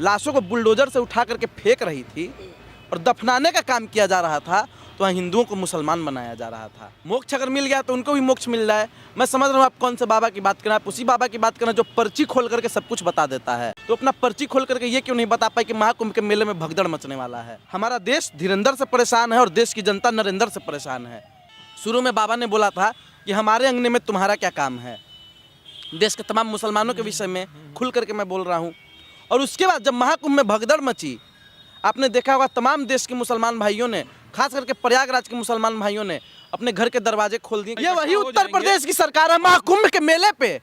लाशों को बुलडोजर से उठा करके फेंक रही थी और दफनाने का काम किया जा रहा था, तो वहाँ हिंदुओं को मुसलमान बनाया जा रहा था। मोक्ष अगर मिल गया तो उनको भी मोक्ष मिल रहा है। मैं समझ रहा हूँ आप कौन से बाबा की बात कर रहे हैं। आप उसी बाबा की बात कर रहे हैं जो पर्ची खोल करके सब कुछ बता देता है। तो अपना पर्ची खोल करके ये क्यों नहीं बता पाए कि महाकुंभ के मेले में भगदड़ मचने वाला है। हमारा देश धीरेन्द्र से परेशान है और देश की जनता नरेंद्र से परेशान है। शुरू में बाबा ने बोला था कि हमारे अंगने में तुम्हारा क्या काम है। देश के तमाम मुसलमानों के विषय में खुल करके मैं बोल रहा हूँ। और उसके बाद जब महाकुंभ में भगदड़ मची, आपने देखा होगा तमाम देश के मुसलमान भाइयों ने, खास करके प्रयागराज के मुसलमान भाइयों ने अपने घर के दरवाजे खोल दिए। ये वही उत्तर प्रदेश की सरकार है, महाकुंभ के मेले पे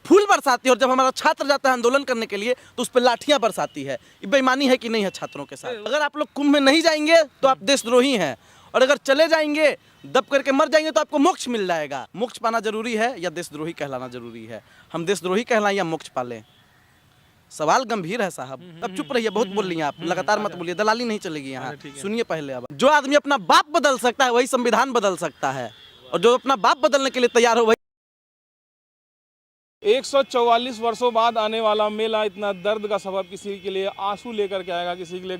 फूल बरसाती है, और जब हमारा छात्र जाता है आंदोलन करने के लिए तो उस पर लाठियां बरसाती है। ये बेईमानी है कि नहीं है छात्रों के साथ। अगर आप लोग कुंभ में नहीं जाएंगे तो आप देशद्रोही हैं, और अगर चले जाएंगे दब करके मर जाएंगे तो आपको मोक्ष मिल जाएगा। मोक्ष पाना जरूरी है या देशद्रोही कहलाना जरूरी है? हम देशद्रोही कहलाएं या मोक्ष पालें? सवाल गंभीर है साहब। अब चुप रहिए, बहुत बोल रही हैं आप, लगातार मत बोलिए, दलाली नहीं चलेगी यहाँ। सुनिए पहले। अब जो आदमी अपना बाप बदल सकता है वही संविधान बदल सकता है, और जो अपना बाप बदलने के लिए तैयार हो वही। 144 वर्षों बाद आने वाला मेला इतना दर्द का सबब किसी के लिए आंसू लेकर के आएगा, किसी के लिए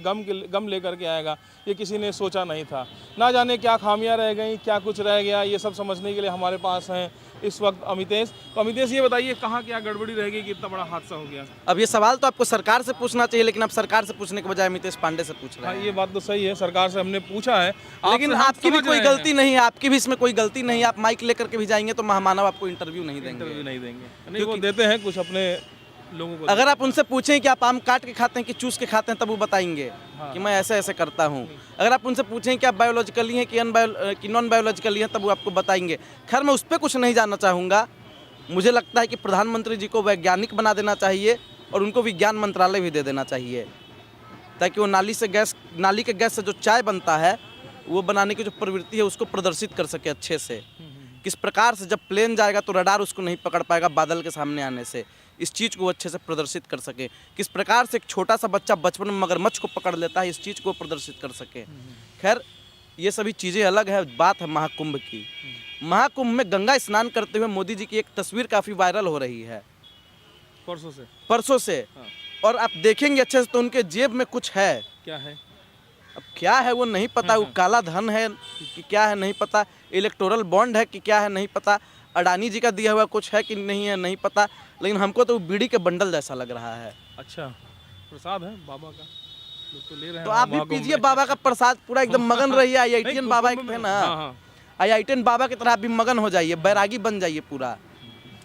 गम लेकर के आएगा, ये किसी ने सोचा नहीं था। ना जाने क्या खामियां रह गई, क्या कुछ रह गया, ये सब समझने के लिए हमारे पास हैं इस वक्त अमितेश। तो अमितेश, ये बताइए कहाँ क्या गड़बड़ी रह गई कि इतना बड़ा हादसा हो गया? अब ये सवाल तो आपको सरकार से पूछना चाहिए, लेकिन आप सरकार से पूछने के बजाय अमितेश पांडे से पूछ रहे हैं। ये बात तो सही है, सरकार से हमने पूछा है, लेकिन आपकी भी कोई गलती नहीं है। आपकी भी इसमें कोई गलती नहीं है। आप माइक लेकर के भी जाएंगे तो महामानव आपको इंटरव्यू नहीं देंगे। नहीं, वो देते हैं कुछ अपने लोगों को। अगर आप उनसे पूछें कि आप आम काट के खाते हैं कि चूस के खाते हैं, तब वो बताएंगे कि मैं ऐसे ऐसे करता हूँ। अगर आप उनसे पूछें कि आप बायोलॉजिकली हैं कि नॉन बायोलॉजिकली हैं, तब वो आपको बताएंगे। खैर, मैं उस पर कुछ नहीं जानना चाहूँगा। मुझे लगता है कि प्रधानमंत्री जी को वैज्ञानिक बना देना चाहिए और उनको विज्ञान मंत्रालय भी दे देना चाहिए, ताकि वो नाली के गैस से जो चाय बनता है वो बनाने की जो प्रवृत्ति है उसको प्रदर्शित कर सके अच्छे से। किस प्रकार से जब प्लेन जाएगा तो रडार उसको नहीं पकड़ पाएगा बादल के सामने आने से, इस चीज़ को अच्छे से प्रदर्शित कर सके। किस प्रकार से एक छोटा सा बच्चा बचपन में मगरमच्छ को पकड़ लेता है, इस चीज़ को प्रदर्शित कर सके। खैर, ये सभी चीज़ें अलग है। बात है महाकुंभ की। महाकुंभ में गंगा स्नान करते हुए मोदी जी की एक तस्वीर काफ़ी वायरल हो रही है परसों से। हाँ। और आप देखेंगे अच्छे से तो उनके जेब में कुछ है। क्या है? अब क्या है वो नहीं पता। वो काला धन है कि क्या है नहीं पता, इलेक्टोरल बॉन्ड है कि क्या है नहीं पता, अडानी जी का दिया हुआ कुछ है कि नहीं है नहीं पता, लेकिन हमको तो बीड़ी के बंडल जैसा लग रहा है। अच्छा, प्रसाद है बाबा का, लोग तो ले रहे हैं। तो आप भी पीजिए बाबा का प्रसाद, पूरा एकदम मगन रहिए। IITN बाबा एक थे ना, IITN बाबा की तरह आप भी मगन हो जाइए, बैरागी बन जाइए पूरा।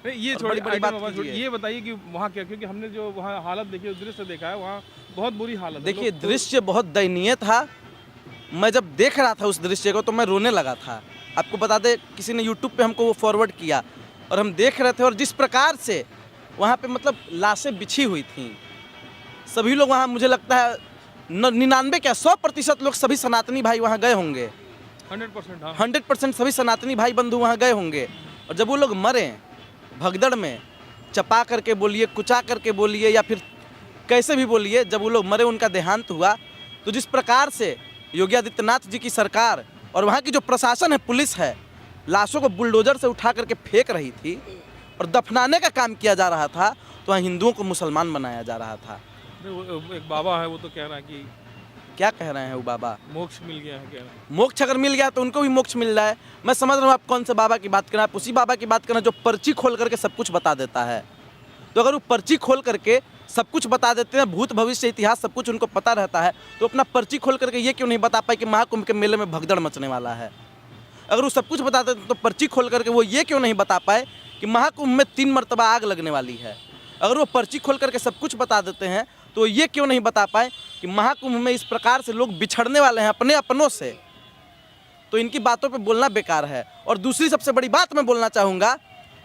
ये छोटी बड़ी बात कीजिए। ये बताइए कि वहाँ क्या, क्योंकि हमने जो वहाँ हालत देखी, दृश्य देखा है, वहाँ बहुत बुरी हालत है। देखिए, दृश्य बहुत दयनीय था। मैं जब देख रहा था उस दृश्य को तो मैं रोने लगा था। आपको बता दें, किसी ने YouTube पे हमको वो फॉरवर्ड किया और हम देख रहे थे, और जिस प्रकार से वहाँ पे मतलब लाशें बिछी हुई थीं, सभी लोग वहाँ, मुझे लगता है 99 क्या 100% लोग, सभी सनातनी भाई वहाँ गए होंगे। 100% सभी सनातनी भाई बंधु वहाँ गए होंगे। और जब वो लोग मरे भगदड़ में, चपा करके बोलिए, कुचा करके बोलिए, या फिर कैसे भी बोलिए, जब वो लोग मरे, उनका देहांत हुआ, तो जिस प्रकार से योगी आदित्यनाथ जी की सरकार और वहाँ की जो प्रशासन है, पुलिस है, लाशों को बुलडोजर से उठा करके फेंक रही थी और दफनाने का काम किया जा रहा था, तो वहाँ हिंदुओं को मुसलमान बनाया जा रहा था। एक बाबा है, वो तो कह रहा है कि, क्या कह रहे हैं वो बाबा? मोक्ष मिल गया है। कह रहे हैं मोक्ष अगर मिल गया तो उनको भी मोक्ष मिल रहा है। मैं समझ रहा हूँ आप कौन से बाबा की बात कर रहे हैं। आप उसी बाबा की बात कर रहे हैं जो पर्ची खोल करके सब कुछ बता देता है। तो अगर वो पर्ची खोल करके सब कुछ बता देते हैं, भूत भविष्य इतिहास सब कुछ उनको पता रहता है, तो अपना पर्ची खोल करके ये क्यों नहीं बता पाए कि महाकुंभ के मेले में भगदड़ मचने वाला है? अगर वो सब कुछ बता देते तो पर्ची खोल करके वो ये क्यों नहीं बता पाए कि महाकुंभ में 3 मरतबा आग लगने वाली है? अगर वो पर्ची खोल करके सब कुछ बता देते हैं तो ये क्यों नहीं बता पाए कि महाकुंभ में इस प्रकार से लोग बिछड़ने वाले हैं अपने अपनों से? तो इनकी बातों पे बोलना बेकार है। और दूसरी सबसे बड़ी बात मैं बोलना चाहूँगा,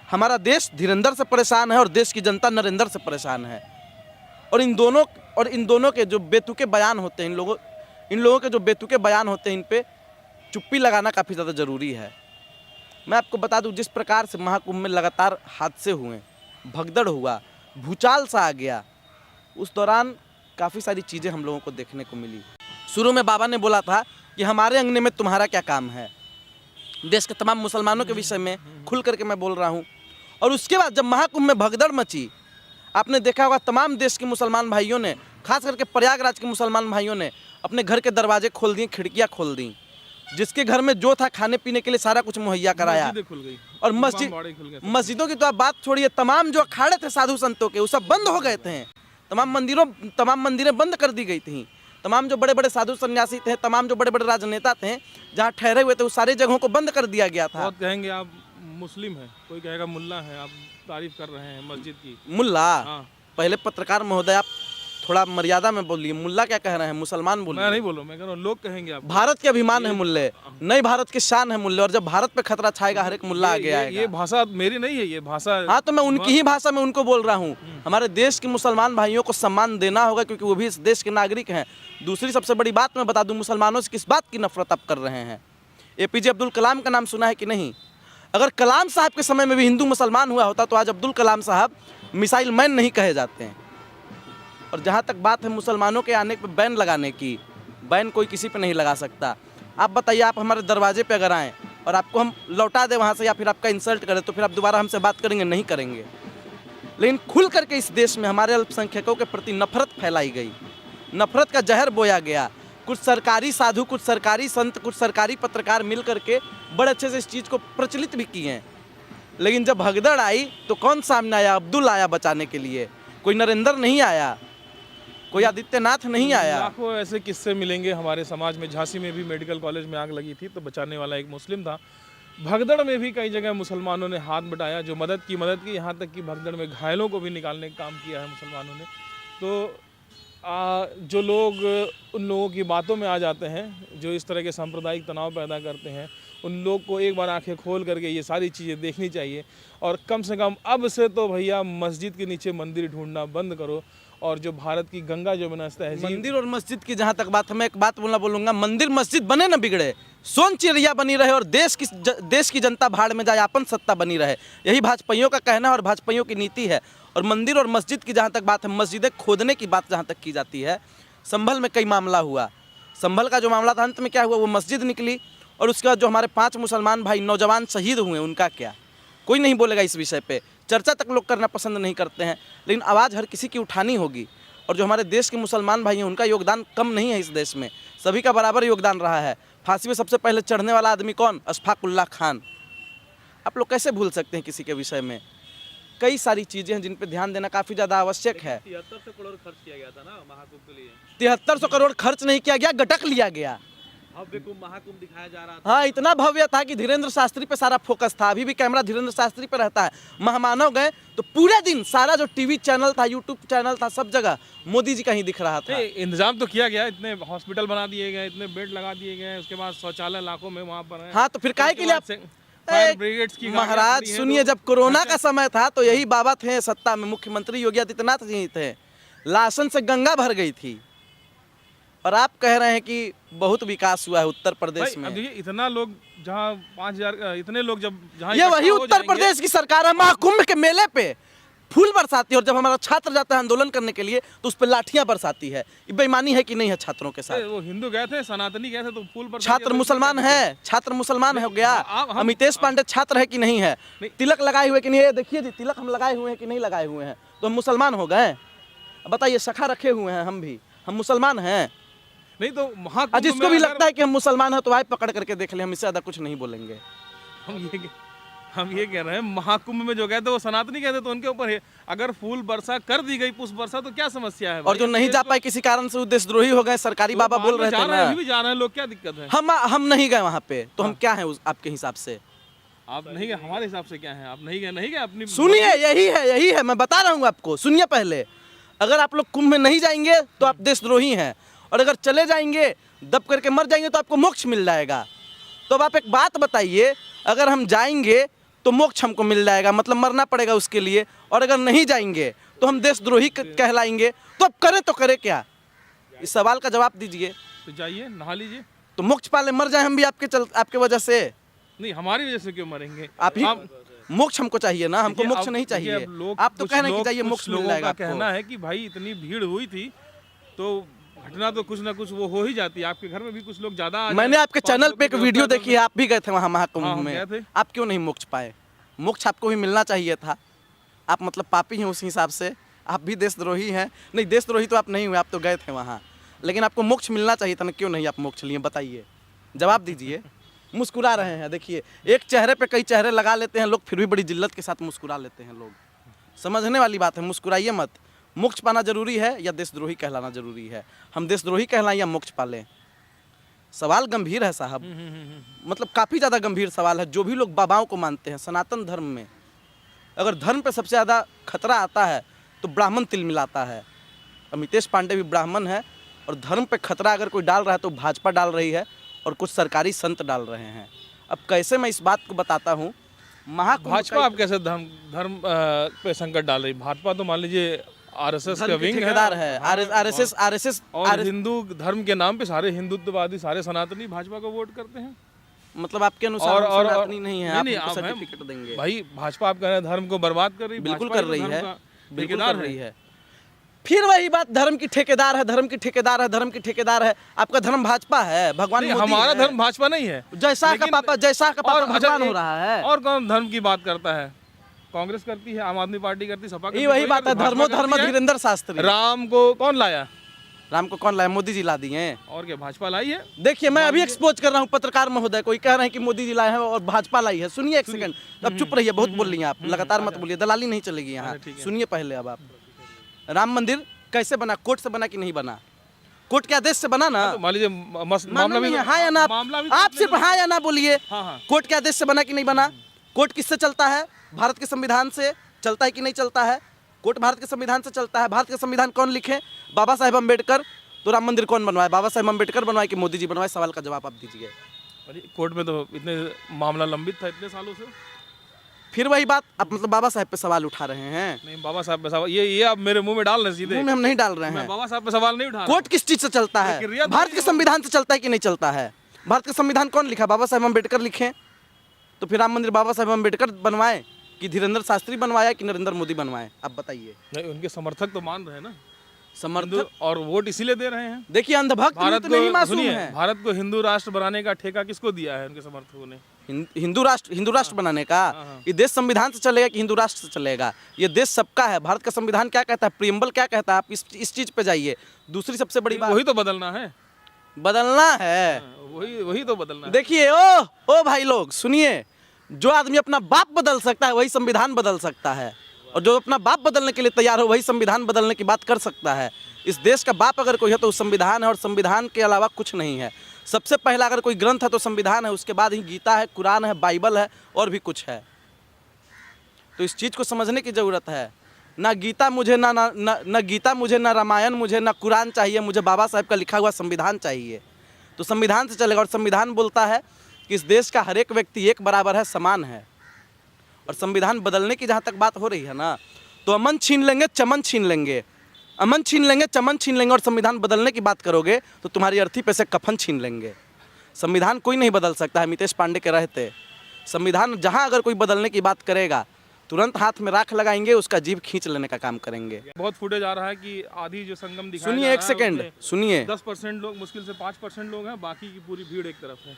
हमारा देश धीरेन्द्र से परेशान है और देश की जनता नरेंद्र से परेशान है। और इन दोनों के जो बेतुके बयान होते हैं, इन लोगों के जो बेतुके बयान होते हैं, इन पे चुप्पी लगाना काफ़ी ज़्यादा ज़रूरी है। मैं आपको बता दूं, जिस प्रकार से महाकुंभ में लगातार हादसे हुए, भगदड़ हुआ, भूचाल सा आ गया, उस दौरान काफ़ी सारी चीज़ें हम लोगों को देखने को मिली। शुरू में बाबा ने बोला था कि हमारे अंगने में तुम्हारा क्या काम है। देश के तमाम मुसलमानों के विषय में खुल करके मैं बोल रहा हूँ। और उसके बाद जब महाकुंभ में भगदड़ मची, आपने देखा होगा तमाम देश के मुसलमान भाइयों ने, खास करके प्रयागराज के मुसलमान भाइयों ने अपने घर के दरवाजे खोल दिए, खिड़कियाँ खोल दी, जिसके घर में जो था खाने पीने के लिए सारा कुछ मुहैया कराया। मस्जिदें खुल गई और बाड़े खुल गए। मस्जिदों की तो आप बात छोड़िए, तमाम जो अखाड़े थे साधु संतों के वो सब बंद हो गए थे। तमाम मंदिरें बंद कर दी गई थी। तमाम जो बड़े बड़े साधु सन्यासी थे, तमाम जो बड़े बड़े राजनेता थे जहाँ ठहरे हुए थे, उस सारी जगहों को बंद कर दिया गया था। बहुत कहेंगे आप मुस्लिम हैं, कोई कहेगा मुल्ला है, आप तारीफ कर रहे हैं मस्जिद की। मुल्ला, हाँ। पहले पत्रकार महोदय आप थोड़ा मर्यादा में बोलिए। मुल्ला क्या कह रहे हैं, मुसलमान बोलिए। मैं नहीं बोलूँ, मैं कह रहा हूँ लोग कहेंगे आप। भारत के अभिमान है मुल्ले, नई भारत की शान है मुल्ले, और जब भारत पे खतरा छाएगा हर एक मुल्ला आगे आएगा। ये भाषा मेरी नहीं है, ये भाषा। हाँ, तो मैं उनकी ही भाषा में उनको बोल रहा हूँ। हमारे देश के मुसलमान भाइयों को सम्मान देना होगा, क्योंकि वो भी इस देश के नागरिक हैं। दूसरी सबसे बड़ी बात मैं बता दूं, मुसलमानों से किस बात की नफरत आप कर रहे हैं? APJ अब्दुल कलाम का नाम सुना है कि नहीं? अगर कलाम साहब के समय में भी हिंदू मुसलमान हुआ होता तो आज अब्दुल कलाम साहब मिसाइल मैन नहीं कहे जाते हैं। और जहाँ तक बात है मुसलमानों के आने पर बैन लगाने की, बैन कोई किसी पे नहीं लगा सकता। आप बताइए, आप हमारे दरवाजे पे अगर आएँ और आपको हम लौटा दें वहाँ से, या फिर आपका इंसल्ट करें, तो फिर आप दोबारा हमसे बात करेंगे? नहीं करेंगे। लेकिन खुल करके इस देश में हमारे अल्पसंख्यकों के प्रति नफरत फैलाई गई, नफरत का जहर बोया गया। कुछ सरकारी साधु, कुछ सरकारी संत, कुछ सरकारी पत्रकार मिल करके बड़े अच्छे से इस चीज़ को प्रचलित भी किए हैं। लेकिन जब भगदड़ आई तो कौन सामने आया? अब्दुल आया बचाने के लिए, कोई नरेंद्र नहीं आया, कोई आदित्यनाथ नहीं आया। लाखों ऐसे किस्से मिलेंगे हमारे समाज में। झांसी में भी मेडिकल कॉलेज में आग लगी थी तो बचाने वाला एक मुस्लिम था। भगदड़ में भी कई जगह मुसलमानों ने हाथ बटाया, जो मदद की, यहाँ तक कि भगदड़ में घायलों को भी निकालने का काम किया है मुसलमानों ने। तो जो लोग उन लोगों की बातों में आ जाते हैं, जो इस तरह के सांप्रदायिक तनाव पैदा करते हैं, उन लोग को एक बार आंखें खोल करके ये सारी चीज़ें देखनी चाहिए। और कम से कम अब से तो भैया मस्जिद के नीचे मंदिर ढूंढना बंद करो। और जो भारत की गंगा जमुना तहजीब, मंदिर और मस्जिद की जहाँ तक बात है, मैं एक बात बोलूँगा, मंदिर मस्जिद बने न बिगड़े, सोन चिड़िया बनी रहे और देश की जनता भाड़ में जाए, आपन सत्ता बनी रहे। यही भाजपाइयों का कहना है और भाजपाइयों की नीति है। और मंदिर और मस्जिद की जहाँ तक बात है, मस्जिदें खोदने की बात जहाँ तक की जाती है, संभल में कई मामला हुआ। संभल का जो मामला था, अंत में क्या हुआ? वो मस्जिद निकली। और उसके बाद जो हमारे 5 मुसलमान भाई नौजवान शहीद हुए, उनका क्या? कोई नहीं बोलेगा इस विषय पे, चर्चा तक लोग करना पसंद नहीं करते हैं। लेकिन आवाज़ हर किसी की उठानी होगी। और जो हमारे देश के मुसलमान भाई हैं, उनका योगदान कम नहीं है इस देश में, सभी का बराबर योगदान रहा है। फांसी में सबसे पहले चढ़ने वाला आदमी कौन? अशफाक उल्लाह खान। आप लोग कैसे भूल सकते हैं किसी के विषय में? कई सारी चीज़ें हैं जिन पे ध्यान देना काफ़ी ज़्यादा आवश्यक है। 7300 करोड़ खर्च किया गया था ना महाकुंभ के लिए। 7300 करोड़ खर्च नहीं किया गया, गटक लिया गया। भव्य कुंभ महाकुंभ दिखाया जा रहा था। हाँ, इतना भव्य था कि धीरेन्द्र शास्त्री पे सारा फोकस था। अभी भी कैमरा धीरेन्द्र शास्त्री पे रहता है। महामानव गए तो पूरे दिन सारा जो टीवी चैनल था, यूट्यूब चैनल था, सब जगह मोदी जी का ही दिख रहा था। इंतजाम तो किया गया, इतने हॉस्पिटल बना दिए गए, इतने बेड लगा दिए गए, उसके बाद शौचालय लाखों में वहाँ पर है। हाँ, तो फिर काहे के लिए आप फायर ब्रिगेड्स की महाराज सुनिए, जब कोरोना का समय था तो यही बाबा थे सत्ता में, मुख्यमंत्री योगी आदित्यनाथ जी थे। लाशन से गंगा भर गई थी। और आप कह रहे हैं कि बहुत विकास हुआ है उत्तर प्रदेश में। देखिए, इतना लोग जहाँ 5000 इतने लोग जब जहाँ ये वही उत्तर प्रदेश की सरकार है, महाकुंभ के मेले पे फूल बरसाती है। और जब हमारा छात्र जाता है आंदोलन करने के लिए तो उस पर लाठियां बरसाती है। ये बेईमानी है कि नहीं है छात्रों के साथ? वो हिंदू गए थे, सनातनी गए थे, तो फूल बरसाती। छात्र मुसलमान है, छात्र मुसलमान हो गया। अमितेश पांडे छात्र है कि नहीं है? तिलक लगाए हुए कि नहीं है? देखिए जी, तिलक हम लगाए हुए हैं कि नहीं लगाए हुए हैं? तो हम मुसलमान हो गए? बताइए, सखा रखे हुए हैं हम भी, हम मुसलमान हैं नहीं? तो महाकुंभ जिसको भी लगता है कि हम मुसलमान हैं तो आए पकड़ करके देख ले, हम इससे ज्यादा कुछ नहीं बोलेंगे। हम ये कह रहे हैं, महाकुंभ में जो गए थे वो सनातनी गए थे, तो उनके ऊपर है। अगर फूल वर्षा कर दी गई, पुष्प वर्षा, तो क्या समस्या है? और जो नहीं जा पाए किसी कारण से देशद्रोही हो गए, सरकारी बाबा बोल रहे थे ना। अभी भी जा रहे हैं लोग, क्या दिक्कत है? हम नहीं गए वहाँ पे, तो हम क्या हैं आपके हिसाब से? आप नहीं गए, हमारे हिसाब से क्या है? आप नहीं गए अपनी। सुनिए, यही है मैं बता रहा हूँ आपको। सुनिए पहले, अगर आप लोग कुंभ में नहीं जाएंगे तो आप देशद्रोही हैं, और अगर चले जाएंगे, दब करके मर जाएंगे, तो आपको मोक्ष मिल जाएगा। तो अब आप एक बात बताइए, अगर हम जाएंगे तो मोक्ष हमको मिल जाएगा, मतलब मरना पड़ेगा उसके लिए, और अगर नहीं जाएंगे तो हम देशद्रोही कहलाएंगे, तो अब करें तो करें क्या? इस सवाल का जवाब दीजिए। तो जाइए, नहा लीजिए, तो मोक्ष पाले मर जाए हम भी आपके वजह से। नहीं, हमारी वजह से क्यों मरेंगे? आप ही मोक्ष हमको चाहिए ना, हमको मोक्ष नहीं चाहिए। आप तो कह रहे हैं कि चाहिए मोक्ष मिल जाएगा। कहना है कि भाई इतनी भीड़ हुई थी तो घटना तो कुछ ना कुछ वो हो ही जाती है। आपके घर में भी कुछ लोग ज्यादा। मैंने आपके चैनल पे एक वीडियो देखी है, आप भी गए थे वहाँ महाकुंभ में। आप क्यों नहीं मोक्ष पाए? मोक्ष आपको भी मिलना चाहिए था। आप मतलब पापी हैं उस हिसाब से, आप भी देशद्रोही हैं। नहीं, देशद्रोही तो आप नहीं हुए, आप तो गए थे वहाँ, लेकिन आपको मोक्ष मिलना चाहिए था ना, क्यों नहीं आप मोक्ष लिए? बताइए, जवाब दीजिए। मुस्कुरा रहे हैं, देखिए एक चेहरे पे कई चेहरे लगा लेते हैं लोग, फिर भी बड़ी जिल्लत के साथ मुस्कुरा लेते हैं लोग। समझने वाली बात है, मुस्कुराइए मत। मोक्ष पाना जरूरी है या देशद्रोही कहलाना जरूरी है? हम देशद्रोही कहलाएं या मोक्ष पालें? सवाल गंभीर है साहब, मतलब काफ़ी ज़्यादा गंभीर सवाल है। जो भी लोग बाबाओं को मानते हैं सनातन धर्म में, अगर धर्म पे सबसे ज़्यादा खतरा आता है तो ब्राह्मण तिल मिलाता है। अमितेश पांडे भी ब्राह्मण है, और धर्म पे खतरा अगर कोई डाल रहा है तो भाजपा डाल रही है और कुछ सरकारी संत डाल रहे हैं। अब कैसे मैं इस बात को बताता हूँ। भाजपा आप कैसे धर्म पे संकट डाल रही? भाजपा तो मान लीजिए आरएसएस का विंग ठेकेदार है। आरएसएस और हिंदू धर्म के नाम पे सारे हिंदुत्ववादी, सारे सनातनी भाजपा को वोट करते हैं। मतलब आपके अनुसार हम सनातनी नहीं है? नहीं, आप आप सर्टिफिकेट देंगे भाई, भाजपा आप कह रहे हैं धर्म को बर्बाद कर रही है। बिल्कुल भाजपा कर रही है, बिल्कुल ठेकेदार कर रही है। फिर वही बात, धर्म की ठेकेदार है, धर्म की ठेकेदार है, धर्म की ठेकेदार है। आपका धर्म भाजपा है, भगवान मोदी हमारा है। धर्म भाजपा नहीं है। जैसा का पापा भगवान हो रहा है। और कौन धर्म की बात करता है? कांग्रेस करती है, आम आदमी पार्टी करती है, सपा करती है। वही बात है, धर्मो धर्म धीरेन्द्र शास्त्री। राम को कौन लाया? राम को कौन लाया? मोदी जी ला दिए। और क्या भाजपा लाई है? देखिए, मैं अभी एक्सपोज कर रहा हूँ पत्रकार महोदय, कोई कह रहे हैं कि मोदी जी लाए हैं और भाजपा लाई है। सुनिए एक सेकंड, अब चुप रहिए, बहुत बोल रही हैं आप, लगातार मत बोलिए, दलाली नहीं चलेगी यहाँ। सुनिए पहले अब आप, राम मंदिर कैसे बना? कोर्ट से बना कि नहीं बना? कोर्ट के आदेश से बना ना? मान लीजिए मामला भी हाँ या ना, आप सिर्फ हाँ या ना बोलिए। कोर्ट के आदेश से बना कि नहीं बना? कोर्ट किससे चलता है? भारत के संविधान से चलता है कि नहीं चलता है? कोर्ट भारत के संविधान से चलता है। भारत का संविधान कौन लिखे? बाबा साहेब अम्बेडकर। तो राम मंदिर कौन बनवाए? बाबा साहेब अम्बेडकर बनवाए कि मोदी जी बनवाए? सवाल का जवाब आप दीजिए। कोर्ट में तो इतने मामला लंबित था इतने सालों से। फिर वही बात, आप मतलब बाबा साहब पे सवाल उठा रहे हैं? नहीं, बाबा साहब पे सवाल ये आप मेरे मुंह में डाल रहे हैं सीधे। मुंह में हम नहीं डाल रहे हैं। बाबा साहब पे सवाल नहीं उठा रहा। कोर्ट किस चीज से चलता है? भारत के संविधान से चलता है कि नहीं चलता है? भारत का संविधान कौन लिखा? बाबा साहेब अम्बेडकर लिखे। तो फिर राम मंदिर बाबा साहेब अम्बेडकर बनवाए कि धीरेन्द्र शास्त्री बनवाया कि नरेंद्र मोदी बनवाए? आप बताइए। नहीं, उनके समर्थक तो मान रहे हैं ना, समर्थक, और वोट इसीलिए दे रहे हैं। देखिए, अंधभक्त भारत तो नहीं मासूम सुनिए, है। भारत को हिंदू राष्ट्र बनाने का ठेका किसको दिया है? उनके समर्थकों ने। हिंदू राष्ट्र बनाने का? ये देश संविधान से चलेगा कि हिंदू राष्ट्र से चलेगा? ये देश सबका है। भारत का संविधान क्या कहता है? प्रियम्बल क्या कहता है? आप इस चीज पे जाइए। दूसरी सबसे बड़ी बात, वही तो बदलना है। बदलना है, वही तो बदलना है। देखिए ओ भाई लोग सुनिए, जो आदमी अपना बाप बदल सकता है वही संविधान बदल सकता है, और जो अपना बाप बदलने के लिए तैयार हो वही संविधान बदलने की बात कर सकता है। इस देश का बाप अगर कोई है तो संविधान है, और संविधान के अलावा कुछ नहीं है। सबसे पहला अगर कोई ग्रंथ है तो संविधान है, उसके बाद ही गीता है, कुरान है, बाइबल है, और भी कुछ है। तो इस चीज़ को समझने की ज़रूरत है। ना गीता मुझे ना गीता मुझे, ना रामायण मुझे, ना कुरान चाहिए, मुझे बाबा साहब का लिखा हुआ संविधान चाहिए। तो संविधान से चलेगा, और संविधान बोलता है कि इस देश का हर एक व्यक्ति एक बराबर है, समान है। और संविधान बदलने की जहाँ तक बात हो रही है ना, तो अमन छीन लेंगे, चमन छीन लेंगे, अमन छीन लेंगे, चमन छीन लेंगे, और संविधान बदलने की बात करोगे तो तुम्हारी अर्थी पे से कफन छीन लेंगे। संविधान कोई नहीं बदल सकता है अमितेश पांडे के रहते। संविधान जहाँ अगर कोई बदलने की बात करेगा तुरंत हाथ में राख लगाएंगे, उसका जीभ खींच लेने का काम करेंगे। बहुत फुटेज आ रहा है कि आधी जो संगम दिखाया सुनिए एक सेकेंड, सुनिए। 10% लोग, मुश्किल से 5% लोग हैं, बाकी की पूरी भीड़ एक तरफ है।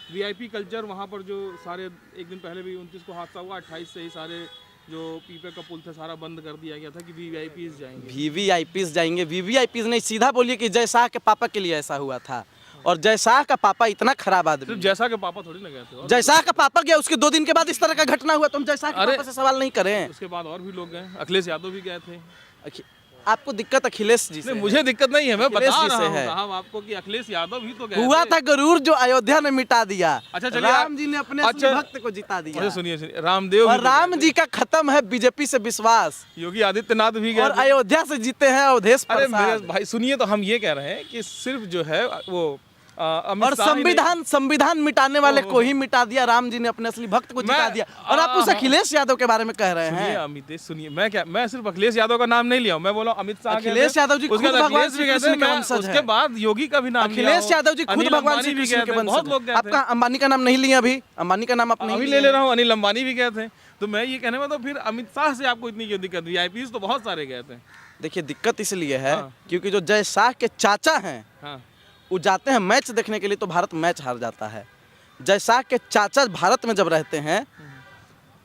वीआईपी कल्चर वहाँ पर जो सारे, एक दिन पहले भी 29 को हादसा हुआ, 28 से ही सारे जो पीपे का पुल था सारा बंद कर दिया गया था कि वीवीआईपीज जाएंगे। वीवीआईपीज जाएंगे? वीवीआईपीज नहीं, सीधा बोलिए कि जय शाह के पापा के लिए ऐसा हुआ था, और जय शाह का पापा इतना खराब आदमी। सिर्फ जय शाह के पापा थोड़ी ना गए थे, जय शाह का पापा गया, उसके 2 दिन के बाद इस तरह का घटना हुआ, तो हम जय शाह के पापा से सवाल नहीं करें? उसके बाद और भी लोग गए, अखिलेश यादव भी गए थे। आपको दिक्कत अखिलेश जी से? मुझे दिक्कत नहीं है, मैं बता रहा हूं है साहब आपको कि अखिलेश यादव भी तो गए हुआ था गरूर जो अयोध्या ने मिटा दिया। अच्छा चलिए, राम जी ने अपने असली भक्त को जिता दिया। अच्छा सुनिए, रामदेव और राम जी का खत्म है बीजेपी से विश्वास। योगी आदित्यनाथ भी गए और अयोध्या से जीते हैं अवधेश प्रसाद। अरे मेरे भाई सुनिए, तो हम ये कह रहे हैं कि सिर्फ जो है वो और संविधान मिटाने वाले को ही मिटा दिया, राम जी ने अपने असली भक्त को जिता दिया, और आप उस अखिलेश यादव के बारे में कह रहे हैं। अमित सुनिए, मैं सिर्फ अखिलेश यादव का नाम नहीं लिया, मैं बोला अमित शाह, अखिलेश यादव जी खुद भगवान श्री कृष्ण के वंशज हैं। उसके बाद योगी का भी नाम, अखिलेश यादव जी खुद भगवान श्री कृष्ण के वंशज हैं। आपका अंबानी का नाम नहीं लिया अभी? अंबानी का नाम आप नहीं ले रहा हूँ, अनिल अंबानी भी गए थे। तो मैं ये कहने में, तो फिर अमित शाह से आपको इतनी क्यों दिक्कत? वीआईपीज तो बहुत सारे गए थे। देखिए दिक्कत इसलिए है क्योंकि जो जय शाह के चाचा हैं वो जाते हैं मैच देखने के लिए, तो भारत मैच हार जाता है। जय शाह के चाचा भारत में जब रहते हैं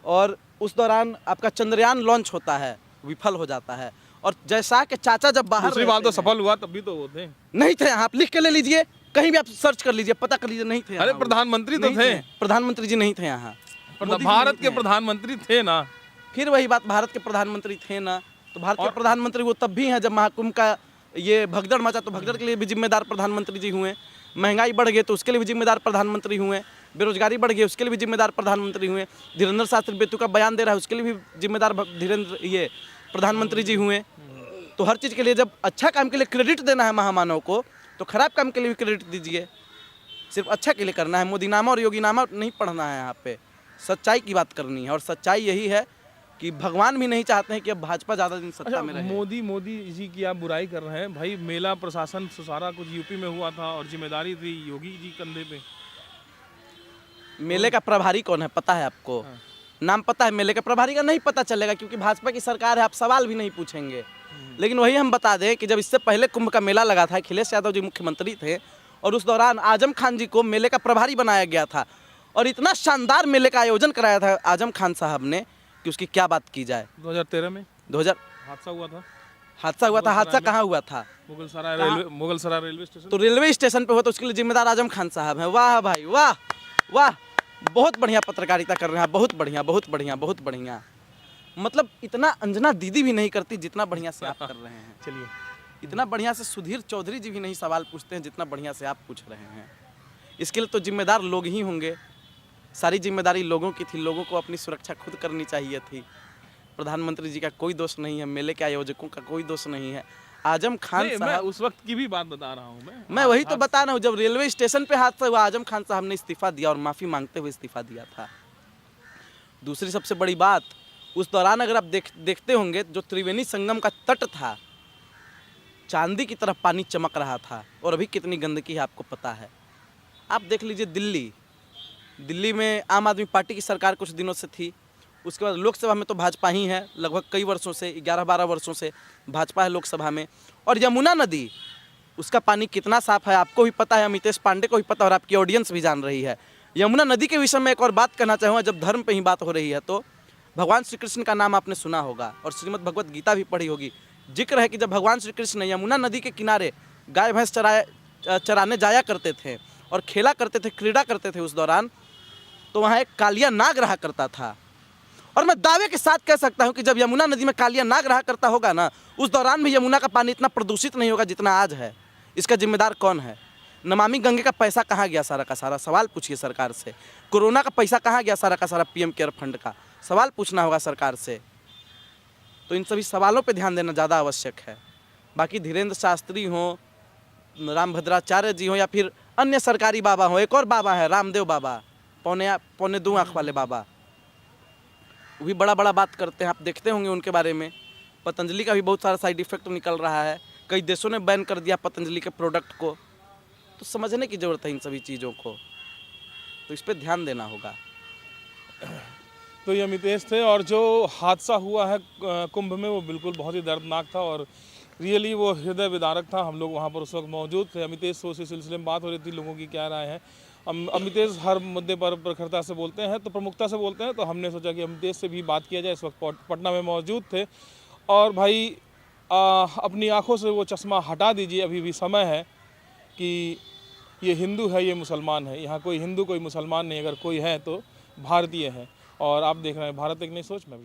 और उस दौरान आपका चंद्रयान लॉन्च होता है, विफल हो जाता है, और जयशाह के चाचा जब बाहर दूसरी बात तो रहते हैं- सफल हुआ तब भी तो वो थे। नहीं थे यहाँ, आप लिख के ले लीजिए, कहीं भी आप सर्च कर लीजिए, पता कर लीजिए, नहीं थे अरे यहाँ वो। प्रधानमंत्री तो नहीं थे, प्रधानमंत्री जी नहीं थे यहाँ। मोदी जी भारत नहीं के थे। प्रधानमंत्री थे ना। फिर वही बात, भारत के प्रधानमंत्री थे ना, तो भारत के प्रधानमंत्री वो तब भी हैं जब महाकुंभ का ये भगदड़ मचा, तो भगदड़ के लिए भी जिम्मेदार प्रधानमंत्री जी हुए। महंगाई बढ़ गई तो उसके लिए भी जिम्मेदार प्रधानमंत्री हुए। बेरोजगारी बढ़ गई उसके लिए भी जिम्मेदार प्रधानमंत्री हुए। धीरेन्द्र शास्त्री बेतु का बयान दे रहा है उसके लिए भी जिम्मेदार ये प्रधानमंत्री जी हुए। तो हर चीज़ के लिए जब अच्छा काम के लिए क्रेडिट देना है महामानव को, तो खराब काम के लिए भी क्रेडिट दीजिए। सिर्फ अच्छा के लिए करना है, मोदी नामा और योगी नामा नहीं पढ़ना है। यहाँ पे सच्चाई की बात करनी है, और सच्चाई यही है कि भगवान भी नहीं चाहते हैं कि अब भाजपा ज़्यादा दिन सत्ता में रहे। मोदी जी की आप बुराई कर रहे हैं भाई। मेला प्रशासन सारा कुछ यूपी में हुआ था और जिम्मेदारी थी योगी जी कंधे पे। मेले का प्रभारी कौन है पता है आपको? नाम पता है मेले के प्रभारी का? नहीं पता चलेगा, क्योंकि भाजपा की सरकार है, आप सवाल भी नहीं पूछेंगे। लेकिन वही हम बता दें कि जब इससे पहले कुंभ का मेला लगा था, अखिलेश यादव जी मुख्यमंत्री थे, और उस दौरान आजम खान जी को मेले का प्रभारी बनाया गया था, और इतना शानदार मेले का आयोजन कराया था आजम खान साहब ने कि उसकी क्या बात की जाए। 2013 में 2000 हादसा हुआ था। हादसा कहाँ हुआ था? Mughalsarai railway station. तो रेलवे स्टेशन पे हुआ, तो उसके लिए जिम्मेदार आजम खान साहब हैं। वाह भाई वाह वाह, बहुत बढ़िया पत्रकारिता कर रहे हैं, बहुत बढ़िया बहुत बढ़िया बहुत बढ़िया। मतलब इतना अंजना दीदी भी नहीं करती जितना बढ़िया से आप कर रहे हैं। चलिए, इतना बढ़िया से सुधीर चौधरी जी भी नहीं सवाल पूछते हैं जितना बढ़िया से आप पूछ रहे हैं। इसके लिए तो जिम्मेदार लोग ही होंगे। सारी जिम्मेदारी लोगों की थी, लोगों को अपनी सुरक्षा खुद करनी चाहिए थी। प्रधानमंत्री जी का कोई दोष नहीं है, मेले के आयोजकों का कोई दोष नहीं है। आजम खान मैं साहब, उस वक्त की भी बात बता रहा हूँ। मैं वही तो बता रहा हूँ, जब रेलवे स्टेशन पे हादसा हुआ आजम खान साहब ने इस्तीफा दिया, और माफ़ी मांगते हुए इस्तीफा दिया था। दूसरी सबसे बड़ी बात, उस दौरान अगर आप देखते होंगे, जो त्रिवेणी संगम का तट था, चांदी की तरफ पानी चमक रहा था, और अभी कितनी गंदगी है आपको पता है। आप देख लीजिए दिल्ली में आम आदमी पार्टी की सरकार कुछ दिनों से थी, उसके बाद लोकसभा में तो भाजपा ही है, लगभग कई वर्षों से 11-12 वर्षों से भाजपा है लोकसभा में। और यमुना नदी, उसका पानी कितना साफ है आपको भी पता है, अमितेश पांडे को भी पता है, और आपकी ऑडियंस भी जान रही है। यमुना नदी के विषय में एक और बात कहना चाहूँगा, जब धर्म पे ही बात हो रही है, तो भगवान श्री कृष्ण का नाम आपने सुना होगा और श्रीमद् भगवत गीता भी पढ़ी होगी। जिक्र है कि जब भगवान श्री कृष्ण यमुना नदी के किनारे गाय भैंस चराने जाया करते थे और खेला करते थे, क्रीड़ा करते थे, उस दौरान तो वहाँ एक कालिया नाग रहा करता था। और मैं दावे के साथ कह सकता हूँ कि जब यमुना नदी में कालिया नाग रहा करता होगा ना, उस दौरान भी यमुना का पानी इतना प्रदूषित नहीं होगा जितना आज है। इसका जिम्मेदार कौन है? नमामि गंगे का पैसा कहाँ गया सारा का सारा? सवाल पूछिए सरकार से। कोरोना का पैसा कहाँ गया सारा का सारा? पीएम केयर फंड का सवाल पूछना होगा सरकार से। तो इन सभी सवालों पे ध्यान देना ज़्यादा आवश्यक है। बाकी धीरेन्द्र शास्त्री हों, रामभद्राचार्य जी हों, या फिर अन्य सरकारी बाबा हों, एक और बाबा है रामदेव बाबा, पौने 2 आँख वाले बाबा, वो भी बड़ा बात करते हैं, आप देखते होंगे उनके बारे में। पतंजलि का भी बहुत सारा साइड इफेक्ट निकल रहा है, कई देशों ने बैन कर दिया पतंजलि के प्रोडक्ट को। तो समझने की ज़रूरत है इन सभी चीज़ों को, तो इस पर ध्यान देना होगा। तो ये अमितेश थे, और जो हादसा हुआ है कुंभ में वो बिल्कुल बहुत ही दर्दनाक था और रियली वो हृदय विदारक था। हम लोग वहाँ पर उस वक्त मौजूद थे। अमितेश से उसी सिलसिले में बात हो रही थी, लोगों की क्या राय है। अमितेश हर मुद्दे पर प्रखरता से बोलते हैं, तो प्रमुखता से बोलते हैं, तो हमने सोचा कि अमितेश से भी बात किया जाए। इस वक्त पटना में मौजूद थे, और भाई अपनी आँखों से वो चश्मा हटा दीजिए, अभी भी समय है कि ये हिंदू है, ये मुसलमान है। यहाँ कोई हिंदू कोई मुसलमान नहीं, अगर कोई है तो भारतीय है। और आप देख रहे हैं भारत एक नई सोच में।